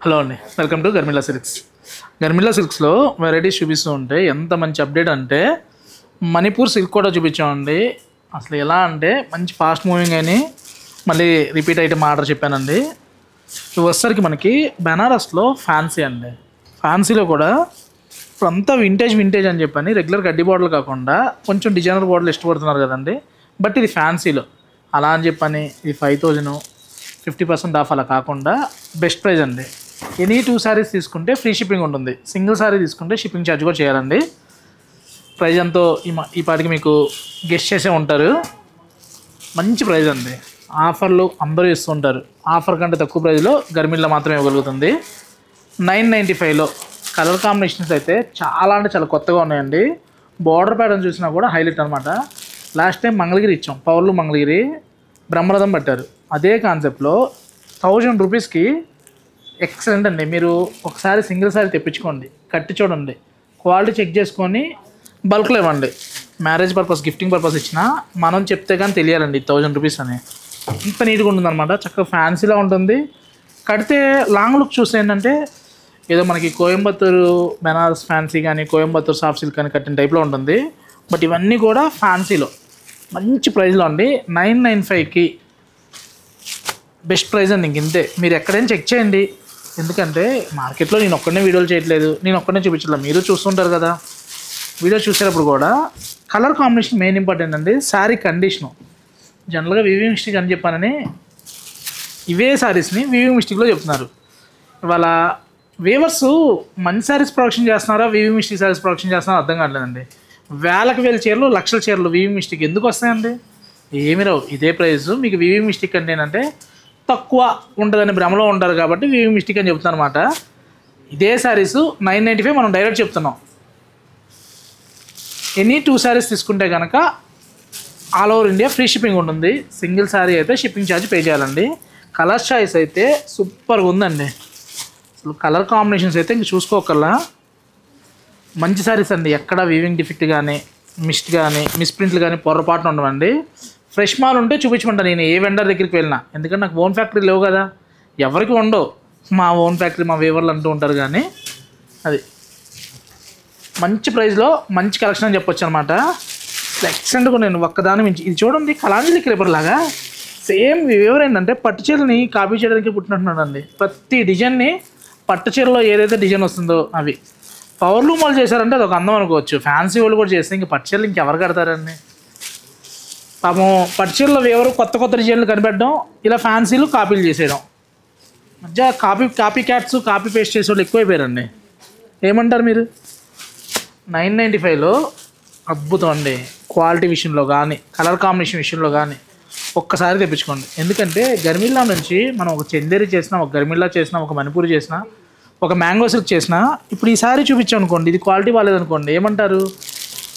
Hello అండి, welcome to గర్మిలా silks. గర్మిలా సిల్క్స్లో varieties చూపిస్తూ ఉంటే ఎంత మంచి అప్డేట్ అంటే మణిపూర్ సిల్క్ కూడా చూపించామండి. అసలు ఎలా అంటే మంచి ఫాస్ట్ మూవింగ్ అని మళ్ళీ రిపీట్ ఐటమ్ ఆర్డర్ చెప్పానండి. ఇవి వచ్చేసరికి మనకి బెనారస్లో ఫ్యాన్సీ అండి. ఫ్యాన్సీలో కూడా ఇప్పుడు అంతా వింటేజ్ అని చెప్పని రెగ్యులర్ గడ్డి బాటిల్ కాకుండా కొంచెం డిజైనర్ బాటిల్ ఇష్టపడుతున్నారు కదండి. బట్ ఇది ఫ్యాన్సీలో అలా అని చెప్పని ఇది 5000 50% ఆఫ్ అలా కాకుండా బెస్ట్ ప్రైస్ అండి. ఎనీ 2 సారీస్ తీసుకుంటే ఫ్రీ షిప్పింగ్ ఉంటుంది. సింగిల్ సారీ తీసుకుంటే షిప్పింగ్ ఛార్జ్ కూడా చేయాలండి. ప్రైస్ ఎంతో ఈ పాటికి మీకు గెస్ట్ చేసే ఉంటారు. మంచి ప్రైస్ అండి. ఆఫర్లు అందరూ ఇస్తుంటారు. ఆఫర్ కంటే తక్కువ ప్రైస్లో గర్మిల్లో మాత్రమే ఇవ్వగలుగుతుంది. 995లో కలర్ కాంబినేషన్స్ అయితే చాలా అంటే చాలా కొత్తగా ఉన్నాయండి. బార్డర్ ప్యాటర్న్ చూసినా కూడా హైలైట్ అనమాట. లాస్ట్ టైం మంగళగిరి ఇచ్చాం, పవర్లు మంగళగిరి బ్రహ్మరథం పట్టారు. అదే కాన్సెప్ట్లో 1000 రూపీస్కి ఎక్సలెంట్ అండి. మీరు ఒకసారి సింగిల్ సారీ తెప్పించుకోండి, కట్టి చూడండి, క్వాలిటీ చెక్ చేసుకొని బల్క్లో ఇవ్వండి. మ్యారేజ్ పర్పస్, గిఫ్టింగ్ పర్పస్ ఇచ్చినా మనం చెప్తే కానీ తెలియాలండి 1000 రూపీస్ అని. ఇంత నీట్గా ఉంటుంది అనమాట. చక్కగా ఫ్యాన్సీలా ఉంటుంది. కడితే లాంగ్ లుక్ చూస్తే ఏంటంటే ఏదో మనకి కోయంబత్తూరు బెనారస్ ఫ్యాన్సీ కానీ కోయంబత్తూరు సాఫ్ట్ సిల్క్ కానీ కట్టిన టైప్లో ఉంటుంది. బట్ ఇవన్నీ కూడా ఫ్యాన్సీలో మంచి ప్రైస్లో అండి. 995కి బెస్ట్ ప్రైస్ అండి. ఇంతే, మీరు ఎక్కడైనా చెక్ చేయండి. ఎందుకంటే మార్కెట్లో నేను ఒక్కడనే వీడియోలు చేయట్లేదు, నేను ఒక్కడనే చూపించట్లేదు, మీరు చూస్తుంటారు కదా. వీడియో చూసేటప్పుడు కూడా కలర్ కాంబినేషన్ మెయిన్ ఇంపార్టెంట్ అండి. శారీ కండిషను జనరల్గా వీవింగ్ మిస్టేక్ అని చెప్పానని ఇవే శారీస్ని వీవింగ్ మిస్టేక్లో చెప్తున్నారు. ఇవాళ వీవర్స్ మంచి శారీస్ ప్రొడక్షన్ చేస్తున్నారా, వీవింగ్ మిస్టేక్ శారీస్ ప్రొడక్షన్ చేస్తున్నారా అర్థం కావట్లేదండి. వేలకు వేల చీరలు, లక్షల చీరలు వీవింగ్ మిస్టేక్ ఎందుకు వస్తాయండి? ఏమి రావు. ఇదే ప్రైస్ మీకు వీవింగ్ మిస్టేక్ అంటే ఏంటంటే తక్కువ ఉంటుందని భ్రమలో ఉంటారు కాబట్టి వీవింగ్ మిస్టేక్ అని చెప్తాను అనమాట. ఇదే శారీస్ 995 మనం డైరెక్ట్ చెప్తున్నాం. ఎనీ 2 శారీస్ తీసుకుంటే కనుక all over India free shipping ఉంటుంది. సింగిల్ శారీ అయితే షిప్పింగ్ ఛార్జ్ పే చేయాలండి. కలర్ చాయిస్ అయితే సూపర్గా ఉందండి. అసలు కలర్ కాంబినేషన్స్ అయితే ఇంక చూసుకోకల్లా మంచి శారీస్ అండి. ఎక్కడ వీవింగ్ డిఫెక్ట్ కానీ మిస్ట్ కానీ మిస్ప్రింట్లు కానీ పొరపాటున ఉండవండి. ఫ్రెష్ మాల్ ఉంటే చూపించమంటాను నేను ఏ వెండర్ దగ్గరికి వెళ్ళినా. ఎందుకంటే నాకు ఓన్ ఫ్యాక్టరీ లేవు కదా, ఎవరికి ఉండవు. మా ఓన్ ఫ్యాక్టరీ మా వేవర్లు అంటూ ఉంటారు. కానీ అది మంచి ప్రైస్లో మంచి కలెక్షన్ అని చెప్పొచ్చు అనమాట. ఎక్సలెంట్గా నేను ఒక్కదాని మించి ఇది చూడండి. కలాంజలి క్రేపర్ లాగా సేమ్ వేవర్ ఏంటంటే పట్టు చీరని కాపీ చేయడానికి పుట్టినట్టున్నాడండి. ప్రతి డిజైన్ని పట్టు చీరలో ఏదైతే డిజైన్ వస్తుందో అవి పవర్లు మాల్ చేశారంటే అది ఒక అందం అనుకోవచ్చు. ఫ్యాన్సీ వాళ్ళు కూడా చేస్తే ఇంక పట్టు చీరలు ఇంకెవరు కడతారండి? పాపం పట్టు చీరలో ఎవరు కొత్త డిజైన్లు కనిపెట్టడం, ఇలా ఫ్యాన్సీలు కాపీలు చేసేయడం. మధ్య కాపీ క్యాట్స్ కాపీ పేస్ట్ చేసే వాళ్ళు ఎక్కువైపోయారండి. ఏమంటారు మీరు? 995లో అద్భుతం అండి. క్వాలిటీ విషయంలో కానీ కలర్ కాంబినేషన్ విషయంలో కానీ ఒక్కసారి తెప్పించుకోండి. ఎందుకంటే గర్మిల్లా నుంచి మనం ఒక చందేరి చేసినా, ఒక గర్మిల్లా చేసినా, ఒక మణిపూర్ చేసినా, ఒక మ్యాంగో సిల్క్ చేసినా, ఇప్పుడు ఈ సారీ చూపించాం అనుకోండి, ఇది క్వాలిటీ బాగాలేదనుకోండి, ఏమంటారు?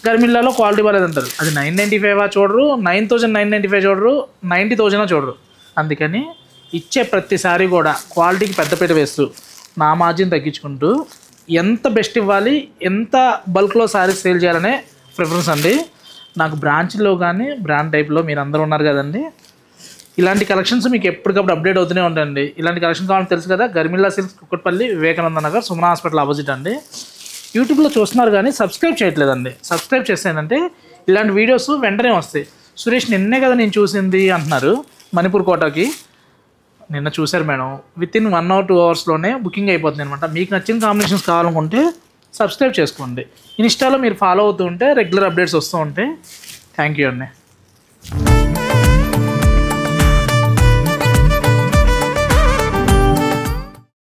గర్మిల్లాలో క్వాలిటీ బాగాలేదంటారు. అది 995 చూడరు, 9995 చూడరు, 90,000 చూడరు. అందుకని ఇచ్చే ప్రతి సారీ కూడా క్వాలిటీకి పెద్దపీట వేస్తూ నా మార్జిన్ తగ్గించుకుంటూ ఎంత బెస్ట్ ఇవ్వాలి, ఎంత బల్క్లో సారీస్ సేల్ చేయాలనే ప్రిఫరెన్స్ అండి. నాకు బ్రాంచ్లో కానీ బ్రాండ్ టైప్లో మీరు అందరూ ఉన్నారు కదండి. ఇలాంటి కలెక్షన్స్ మీకు ఎప్పటికప్పుడు అప్డేట్ అవుతూనే ఉంటాయండి. ఇలాంటి కలెక్షన్ కావాలని తెలుసు కదా. గర్మిల్లా silks Kukatpally, Vivekananda Nagar, Sumana hospital opposite అండి. యూట్యూబ్లో చూస్తున్నారు కానీ సబ్స్క్రైబ్ చేయట్లేదండి. సబ్స్క్రైబ్ చేస్తేనంటే ఇలాంటి వీడియోస్ వెంటనే వస్తాయి. సురేష్ నిన్నే కదా నేను చూసింది అంటున్నారు. మణిపూర్ కోటాకి నిన్న చూశారు మేడం. వితిన్ 1 or 2 అవర్స్లోనే బుకింగ్ అయిపోతుంది అనమాట. మీకు నచ్చిన కాంబినేషన్స్ కావాలనుకుంటే సబ్స్క్రైబ్ చేసుకోండి. ఇన్స్టాలో మీరు ఫాలో అవుతూ ఉంటే రెగ్యులర్ అప్డేట్స్ వస్తూ ఉంటాయి. థ్యాంక్ యూ అండి.